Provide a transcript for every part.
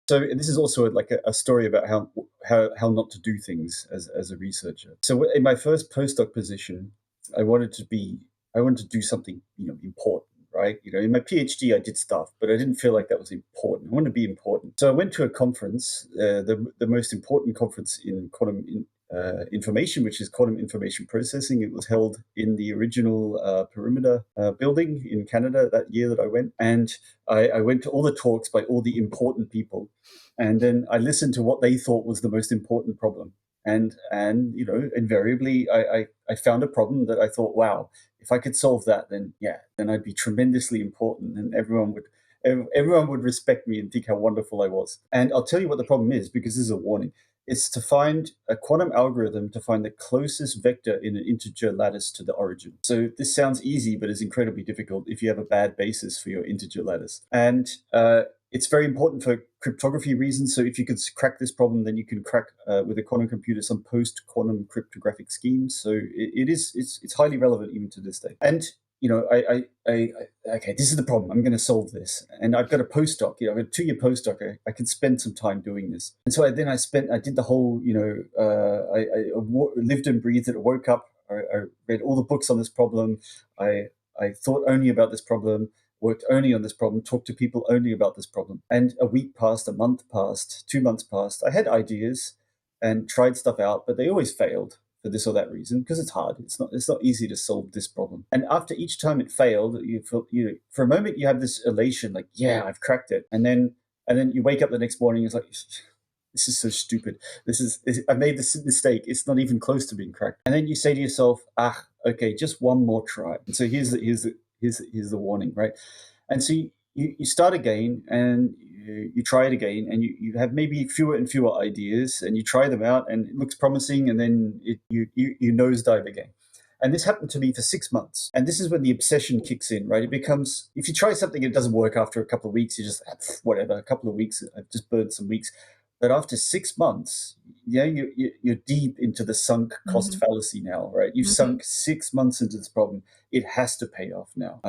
So this is also like a story about how not to do things as a researcher. So in my first postdoc position, I wanted to do something important, right? In my PhD I did stuff, but I didn't feel like that was important. I wanted to be important. So I went to a conference, the most important conference in quantum information, which is quantum information processing. It was held in the original Perimeter building in Canada that year that I went. And I went to all the talks by all the important people. And then I listened to what they thought was the most important problem. And invariably, I found a problem that I thought, wow, if I could solve that, then I'd be tremendously important, and everyone would respect me and think how wonderful I was. And I'll tell you what the problem is, because this is a warning. It's to find a quantum algorithm to find the closest vector in an integer lattice to the origin. So this sounds easy, but it's incredibly difficult if you have a bad basis for your integer lattice. And it's very important for cryptography reasons. So if you could crack this problem, then you can crack with a quantum computer some post-quantum cryptographic schemes. So it's highly relevant even to this day. And okay, this is the problem. I'm going to solve this, and I've got a postdoc. I've got a 2-year postdoc. I can spend some time doing this. And so I did the whole. I lived and breathed it. I woke up. I read all the books on this problem. I thought only about this problem. Worked only on this problem, talked to people only about this problem. And a week passed, a month passed, 2 months passed. I had ideas and tried stuff out, but they always failed for this or that reason, because it's hard. It's not easy to solve this problem. And after each time it failed, you feel, for a moment you have this elation, like, yeah, I've cracked it. And then you wake up the next morning, it's like, this is so stupid. I made this mistake. It's not even close to being cracked. And then you say to yourself, okay, just one more try. And so here's the warning, right? And so you start again, and you try it again, and you have maybe fewer and fewer ideas, and you try them out, and it looks promising, and then you nosedive again. And this happened to me for 6 months. And this is when the obsession kicks in, right? It becomes, if you try something and it doesn't work after a couple of weeks, you just, whatever, a couple of weeks, I've just burned some weeks. But after 6 months, you're deep into the sunk cost fallacy now, right? You've sunk 6 months into this problem. It has to pay off now.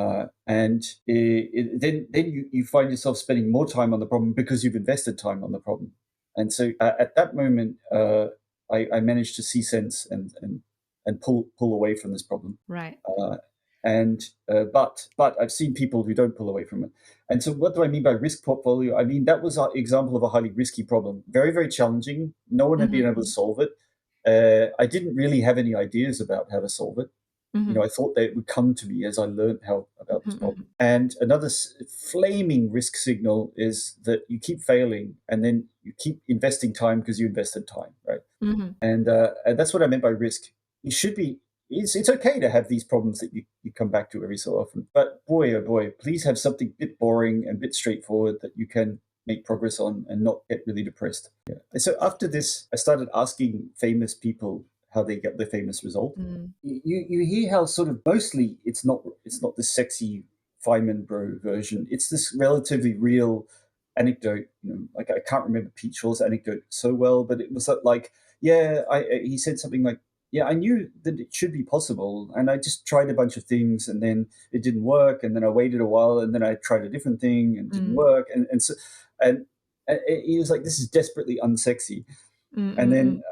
Then you find yourself spending more time on the problem because you've invested time on the problem. And so at that moment, I managed to see sense and pull away from this problem. Right. But I've seen people who don't pull away from it. And so what do I mean by risk portfolio? I mean, that was an example of a highly risky problem. Very, very challenging. No one had been able to solve it. I didn't really have any ideas about how to solve it. I thought they would come to me as I learned about this problem. And another flaming risk signal is that you keep failing, and then you keep investing time because you invested time, right? And that's what I meant by risk. You should be. It's okay to have these problems that you come back to every so often. But boy, oh boy, please have something a bit boring and a bit straightforward that you can make progress on and not get really depressed. Yeah. And so after this, I started asking famous people how they get their famous result. You hear how sort of mostly it's not the sexy Feynman bro version. It's this relatively real anecdote. Like I can't remember Pete Shaw's anecdote so well, but it was like, he said something like, I knew that it should be possible, and I just tried a bunch of things, and then it didn't work, and then I waited a while, and then I tried a different thing, and it didn't work, and he was like, this is desperately unsexy. And then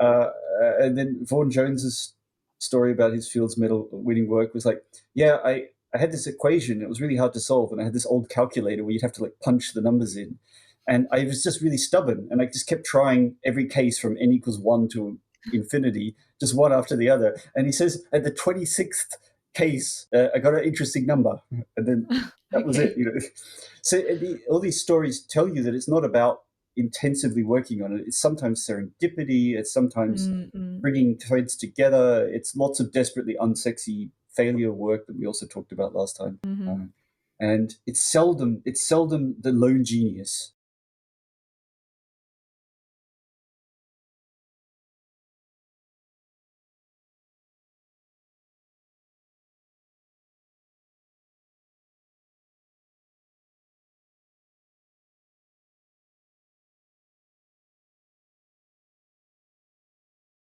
Vaughan Jones's story about his Fields Medal winning work was like, I had this equation, it was really hard to solve, and I had this old calculator where you'd have to like punch the numbers in, and I was just really stubborn, and I just kept trying every case from n equals 1 to infinity, just one after the other. And he says at the 26th case, I got an interesting number, and then that was it. So all these stories tell you that it's not about intensively working on it. It's sometimes serendipity. It's sometimes bringing threads together. It's lots of desperately unsexy failure work that we also talked about last time. And it's seldom the lone genius.